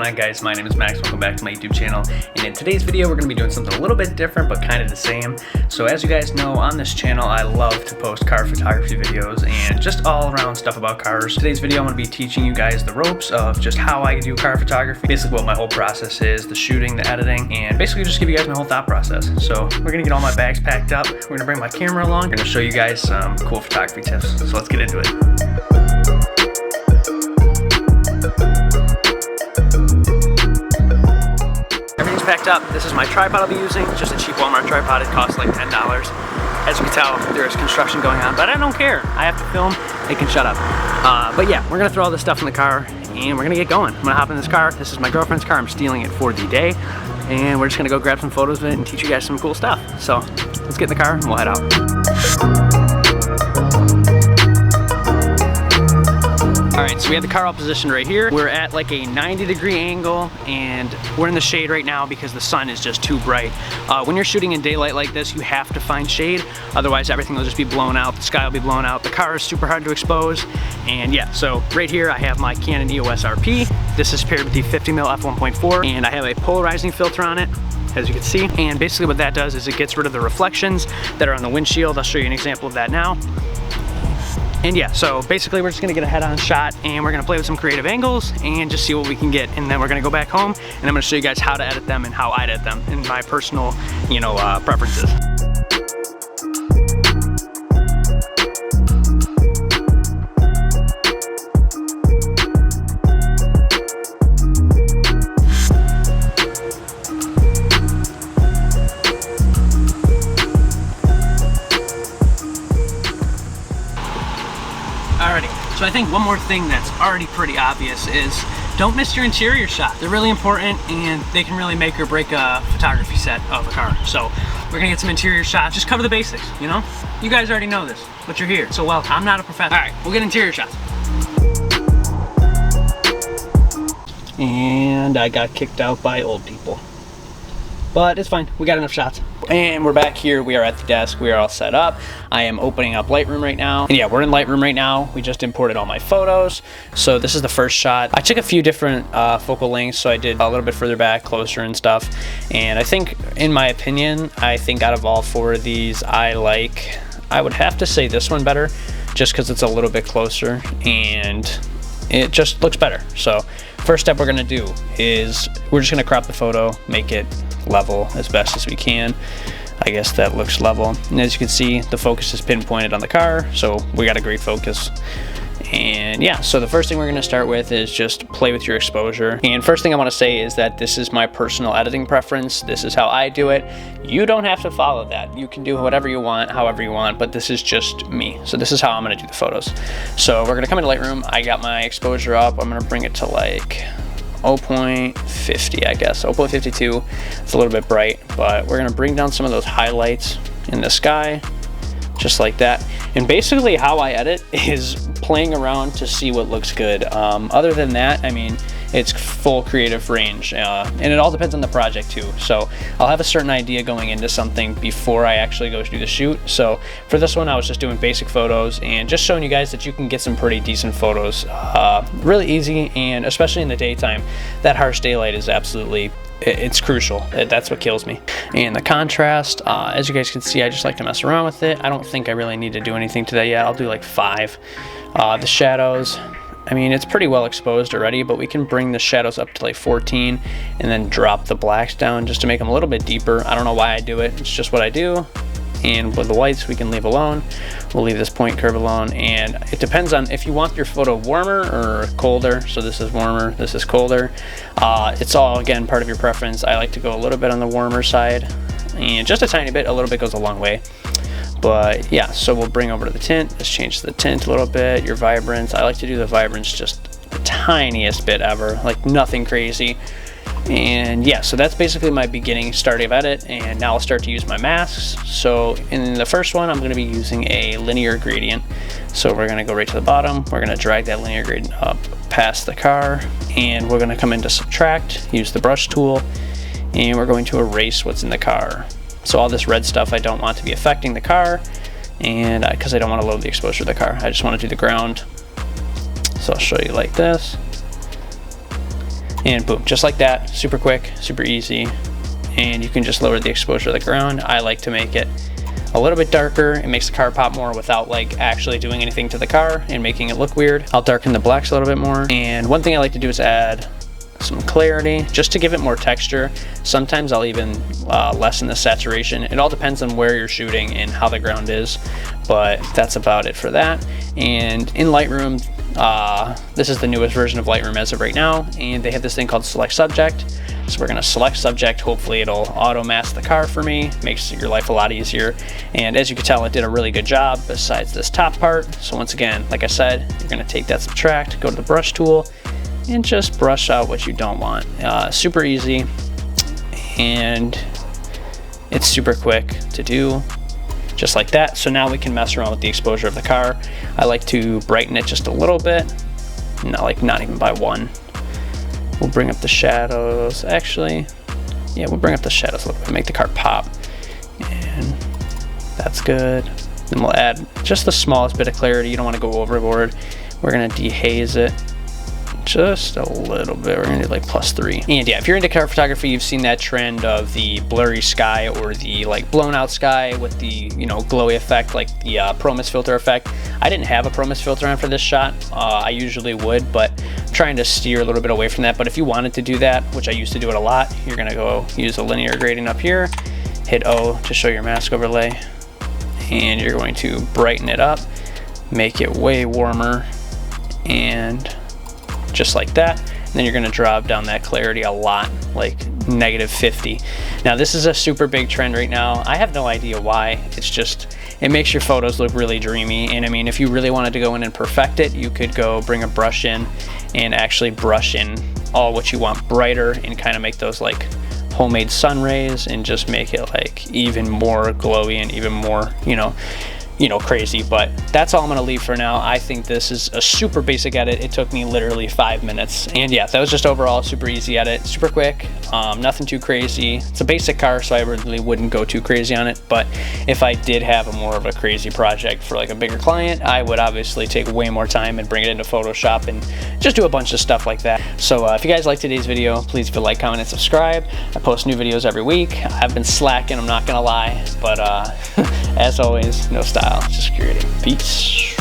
on guys, my name is Max, welcome back to my YouTube channel, and in today's video we're going to be doing something a little bit different but kind of the same. So as you guys know, on this channel I love to post car photography videos and just all around stuff about cars. Today's video I'm going to be teaching you guys the ropes of just how I do car photography, basically what my whole process is, the shooting, the editing, and basically just give you guys my whole thought process. So we're going to get all my bags packed up, we're going to bring my camera along, we're going to show you guys some cool photography tips, so let's get into it. Everything's packed up. This is my tripod I'll be using. It's just a cheap Walmart tripod. It costs like $10. As you can tell, there's construction going on, but I don't care. I have to film. They can shut up. But yeah, we're gonna throw all this stuff in the car and we're gonna get going. I'm gonna hop in this car. This is my girlfriend's car. I'm stealing it for the day. And we're just gonna go grab some photos of it and teach you guys some cool stuff. So let's get in the car and we'll head out. Alright, so we have the car all positioned right here. We're at like a 90-degree angle and we're in the shade right now because the sun is just too bright. When you're shooting in daylight like this, you have to find shade, otherwise everything will just be blown out, the sky will be blown out, the car is super hard to expose. And yeah, so right here I have my Canon Eos Rp. This is paired with the 50mm f1.4 and I have a polarizing filter on it, as you can see. And basically what that does is it gets rid of the reflections that are on the windshield. I'll show you an example of that now. And yeah, so basically we're just gonna get a head-on shot and we're gonna play with some creative angles and just see what we can get. And then we're gonna go back home and I'm gonna show you guys how to edit them and how I edit them in my personal, preferences. Alrighty, so I think one more thing that's already pretty obvious is don't miss your interior shot. They're really important and they can really make or break a photography set of a car. So we're gonna get some interior shots, just cover the basics, you know? You guys already know this, but you're here, so welcome. I'm not a professional. Alright, we'll get interior shots. And I got kicked out by old people. But it's fine, we got enough shots. And we're back here, we are at the desk, we are all set up. I am opening up Lightroom right now. And yeah, we're in Lightroom right now. We just imported all my photos. So this is the first shot. I took a few different focal lengths, so I did a little bit further back, closer and stuff. And I think, in my opinion, I think out of all four of these, I would have to say this one better, just because it's a little bit closer and it just looks better. So first step we're gonna do is we're just gonna crop the photo, make it level as best as we can. I guess that looks level. And as you can see, the focus is pinpointed on the car, so we got a great focus. And yeah, so the first thing we're gonna start with is just play with your exposure. And first thing I wanna say is that this is my personal editing preference. This is how I do it. You don't have to follow that. You can do whatever you want, however you want, but this is just me. So this is how I'm gonna do the photos. So we're gonna come into Lightroom. I got my exposure up. I'm gonna bring it to like 0.50, I guess, 0.52. It's a little bit bright, but we're gonna bring down some of those highlights in the sky, just like that. And basically how I edit is playing around to see what looks good. Other than that, I mean, it's full creative range, and it all depends on the project too. So I'll have a certain idea going into something before I actually go to do the shoot. So for this one, I was just doing basic photos and just showing you guys that you can get some pretty decent photos really easy, and especially in the daytime. That harsh daylight is absolutely, it's crucial. That's what kills me. And the contrast, as you guys can see, I just like to mess around with it. I don't think I really need to do anything to that yet. I'll do like 5. The shadows, I mean, it's pretty well exposed already, but we can bring the shadows up to like 14 and then drop the blacks down just to make them a little bit deeper. I don't know why I do it. It's just what I do. And with the whites, we can leave alone. We'll leave this point curve alone. And it depends on if you want your photo warmer or colder. So this is warmer, this is colder. It's all, again, part of your preference. I like to go a little bit on the warmer side, and just a tiny bit. A little bit goes a long way. But yeah, so we'll bring over to the tint. Let's change the tint a little bit. Your vibrance, I like to do the vibrance just the tiniest bit ever, like nothing crazy. And yeah, so that's basically my beginning starting of edit, and now I'll start to use my masks. So in the first one, I'm going to be using a linear gradient. So we're going to go right to the bottom. We're going to drag that linear gradient up past the car, and we're going to come into subtract, use the brush tool, and we're going to erase what's in the car. So all this red stuff I don't want to be affecting the car, and because I don't want to load the exposure of the car, I just want to do the ground. So I'll show you like this. and boom, just like that. Super quick, super easy, and you can just lower the exposure of the ground. I like to make it a little bit darker. It makes the car pop more without like actually doing anything to the car and making it look weird. I'll darken the blacks a little bit more, and one thing I like to do is add some clarity just to give it more texture. Sometimes I'll even lessen the saturation. It all depends on where you're shooting and how the ground is, but that's about it for that. And in Lightroom, this is the newest version of Lightroom as of right now, and they have this thing called Select Subject. So we're going to select subject. Hopefully it'll auto mask the car for me. Makes your life a lot easier. And as you can tell, it did a really good job besides this top part. So once again, like I said, you're going to take that subtract, go to the brush tool, and just brush out what you don't want. Super easy, and it's super quick to do, just like that. So now we can mess around with the exposure of the car. I like to brighten it just a little bit, not even by 1. We'll bring up the shadows. Actually, yeah, we'll bring up the shadows a little bit, make the car pop, and that's good. Then we'll add just the smallest bit of clarity. You don't want to go overboard. We're gonna dehaze it just a little bit. We're gonna do like +3. And yeah, if you're into car photography, you've seen that trend of the blurry sky or the like blown out sky with the, you know, glowy effect, like the ProMist filter effect. I didn't have a ProMist filter on for this shot. I usually would, but I'm trying to steer a little bit away from that. But if you wanted to do that, which I used to do it a lot, you're gonna go use a linear gradient up here, hit O to show your mask overlay, and you're going to brighten it up, make it way warmer, and just like that. And then you're going to drop down that clarity a lot, like -50. Now this is a super big trend right now. I have no idea why. It's just, it makes your photos look really dreamy. And I mean, if you really wanted to go in and perfect it, you could go bring a brush in and actually brush in all what you want brighter and kind of make those like homemade sun rays and just make it like even more glowy and even more, you know, crazy. But that's all I'm gonna leave for now. I think this is a super basic edit. It took me literally 5 minutes, and yeah, that was just overall super easy edit, super quick, nothing too crazy. It's a basic car, so I really wouldn't go too crazy on it. But if I did have a more of a crazy project for like a bigger client, I would obviously take way more time and bring it into Photoshop and just do a bunch of stuff like that. So if you guys liked today's video, please leave a like, comment, and subscribe. I post new videos every week. I've been slacking, I'm not gonna lie, but as always, no style, just creating. Peace.